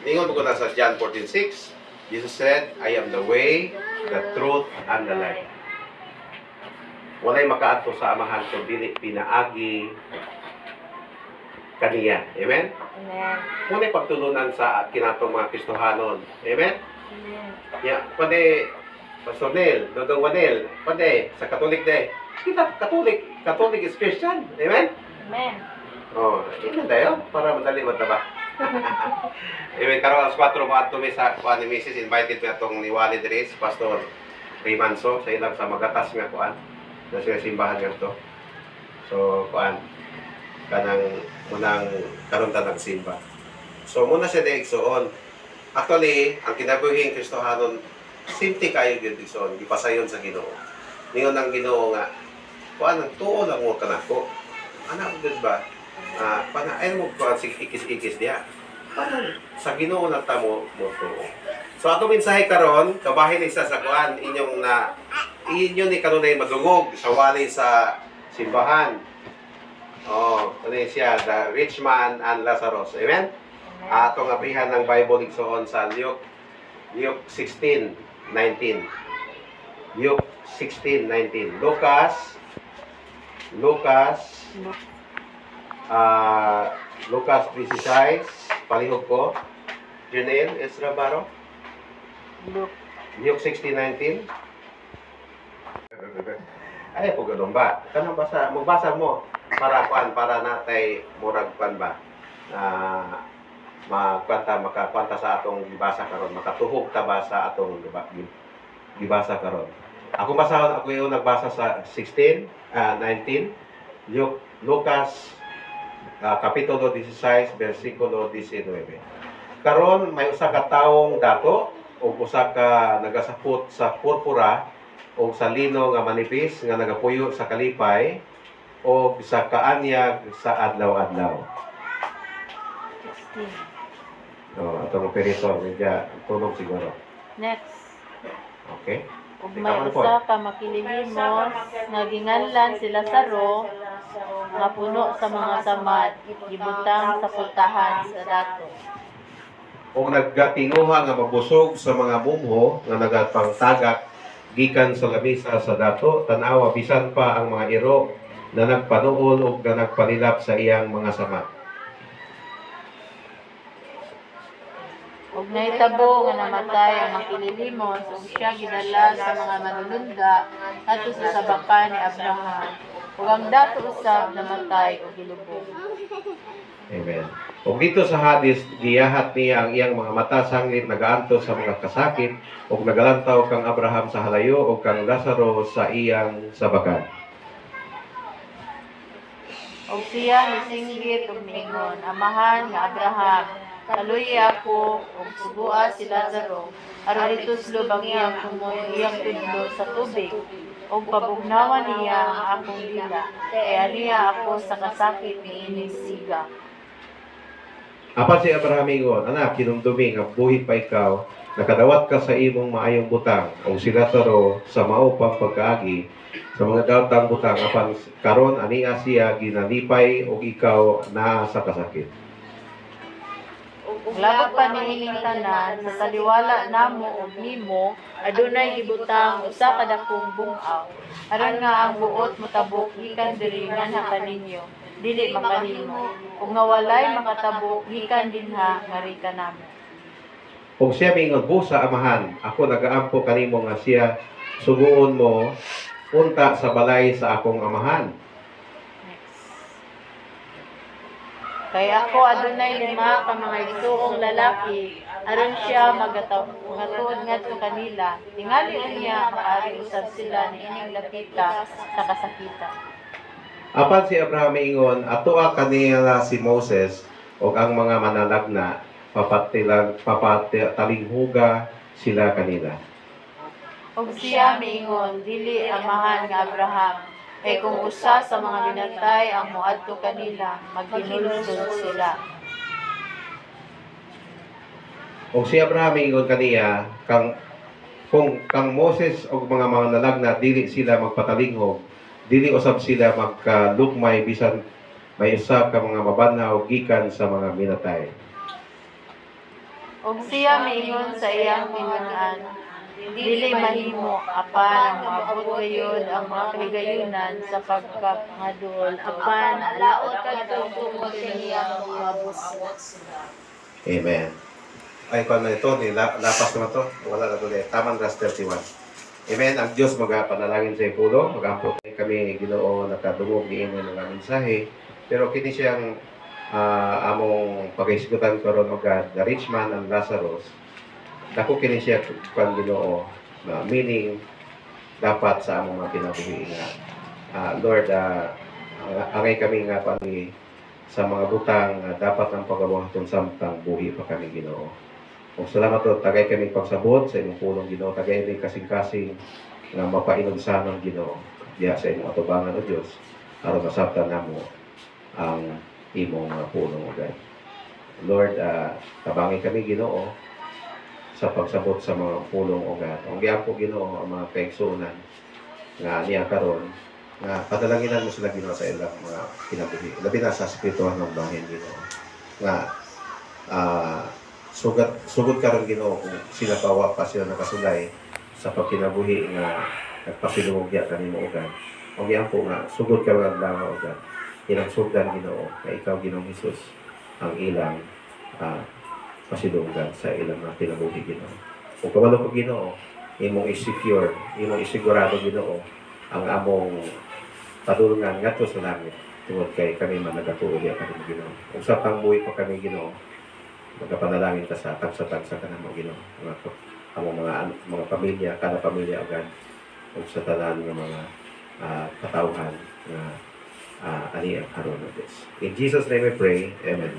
Ningon ko na sa John 14:6. Jesus said, I am the way, the truth, and the life. Walay makaadto sa amahan kung dili pinaagi kaniya. Amen? Amen. Muna pagtulunan sa kinatong mga Kristohanon. Amen? Amen. Ya, pwede, Pastor Neil, Dodong Wanel, pwede, sa Katolik de. Kita, Katolik is Christian. Amen? Amen. Oh, yun tayo, para madali mataba. Amen, karon alas 4 mo ato sa kuan ni Mrs. Invited mo atong ni Walid Reyes, Pastor Rimanso, sa ilang sa magatas nga kuan. Na siya simbahan nga to. So, kuan, kanang munang karon ta nagsimba. So muna siya diigsoon. Actually, ang kinabuhing Kristohanon simple kayo gyud igsoon, gipasayon sa Ginoo. Ningon ang Ginoo nga, kuan ang tuo lang mo kanako. Ana gud ba? Panaay mo kuan sig ikis-ikis diha. Parang sa Ginoo na ta mo tuo. So ato mensahe karon, kabahin isa sa kuan inyong na inyo ni kanunay madungog sa wali sa simbahan. Oh, ano siya, the rich man and Lazarus. Amen? Atong apihan ng Bible igsoon sa Luke 16:19. Luke 16:19. Lucas 16, palihog ko. Janelle Ezra Baro. Luke 16:19. Ay po ganun ba? Kanang magbasa mo para natay murag pan ba? Makakwanta sa atong gibasa karon, makatuhog ta ba sa atong gibasa karon. Ako basahon, ako yung nagbasa sa 19 Lucas kapitulo 16 bersikulo 19. Karon may usa ka tawong dato o usa ka nagasapot sa purpura o sa lino nga manipis nga nagapuyo sa kalipay o sa kaanyag sa adlaw-adlaw. 16. Atong operator medya tunog siguro. Next. Okay? Ug may usa ka makilimimos nga ginganlan si Lazaro nga puno sa mga samad, gibutang sa pultahan sa dato. O naggatinguha nga mabusog sa mga bumho nga nagapangtagak gikan sa lamisa sa dato, tanawa bisan pa ang mga iro na nagpanuol o na nagpanilap sa iyang mga sama. Ug nahitabo nga namatay ang makililimos ug siya gidala sa mga manununda ngadto sa sabakan ni Abraham. Ug ang dato usab namatay ug gilubong. Amen. Ug dito sa hadis, giyahat niya ang iyang mga mata sanglit nagaanto sa mga kasakit ug nagalantaw kang Abraham sa halayo ug kang Lazaro sa iyang sabakan. Ug siya nisinggit ug miingon, Amahan nga Abraham, kaluyi ako ug subua si Lazaro aron ituslo ang iyang tudlo sa tubig ug pabugnawan niya ang akong dila kay aniya ako sa kasakit niining siga. Apan si Abraham ingon, anak, kinumdumi nga buhi pa ikaw, nakadawat ka sa imong maayong butang, o si Lazaro sa maupang pagkaagi sa mga daotang butang, apan karon ania siya ginalipay o ikaw na sa kasakit. Ug labot pa niining tanan sa taliwala namo ug nimo adunay gibutang usa ka dakong bungaw aron nga ang buot motabok gikan diri nganha kaninyo dili makanimo ug nga walay makatabok gikan dinha nga namo. Ug siya mingon, busa amahan, ako nagaampo kanimo nga siya suguon mo punta sa balay sa akong amahan. Kay ako adunay 5 ka mga igsuong lalaki aron siya magatuod ngadto kanila tingali niya maaari usab sila niining lapita sa kasakitan. Apan si Abraham ingon, atoa kanila si Moses o ang mga manalagna papatalinghuga sila kanila. Ug siya miingon, dili amahan nga Abraham, kay kung usa sa mga binatay ang moadto kanila, maghinulsol sila. O si Abraham ingon kaniya, kung Moses o mga manalagna dili sila magpatalinghog, dili usab sila magkalugmay bisan may usa ka mga mabanaw gikan sa mga binatay. ug siya miingon sa iyang tinun-an, dili mahimo apan ang maabot gayud ang mga kahigayunan sa pagkapangadul apan alaot kadto tungkol kaniya mabus. Amen. Ay, kung ito, lapas naman to. Wala na tuloy. Taman verse 31. Amen. Ang Diyos magapanalangin sa ipulo. Mag-ampro kami Ginoo nakadungog ni imo ng mensahe. Pero kini siyang among pag-isgutan karon og the rich man and Lazarus. Dako kini siya kan Ginoo meaning dapat sa among mga kinabuhi nga Lord, angay kami nga pali sa mga butang dapat ang pagabuhaton samtang buhi pa kami Ginoo. Kung salamat to, tagay kami pagsabot sa imong pulong Ginoo, tagay kami kasing-kasing nga mapainom sa among Ginoo. Diya sa imong atubangan o Dios aron masabtan namo ang imong pulong ugay. Lord, tabangi kami Ginoo sa pagsabot sa mga pulong ugay. Ang giampo Ginoo ang mga kaigsunan nga niya karon nga padalanginan mo sila Ginoo sa ilang mga kinabuhi. Labi na sa spiritual ng bahin Ginoo. Nga sugod karon Ginoo kung sila pawa pa sila nakasulay sa pagkinabuhi nga nagpasilugya kanimo ugan. Og giampo nga sugod karon ang dawa ugan. Ilang sugdan Ginoo nga ikaw Ginoong Hesus ang ilang pasilugdan sa ilang mga kinabuhi Ginoo. Kung kabalo ko Ginoo, imong i-secure, imong isigurado Ginoo ang among padulungan ngadto sa langit tungod kay kami man nagatuo diha kanimo Ginoo. Ug sa pangbuhi pa kami Ginoo, magkapanalangin ka sa tagsa-tagsa ka na mo Ginoo. Among mga pamilya, kada pamilya agad ug sa tanan nga mga katawhan nga ani ang karon of this. In Jesus name we pray. Amen.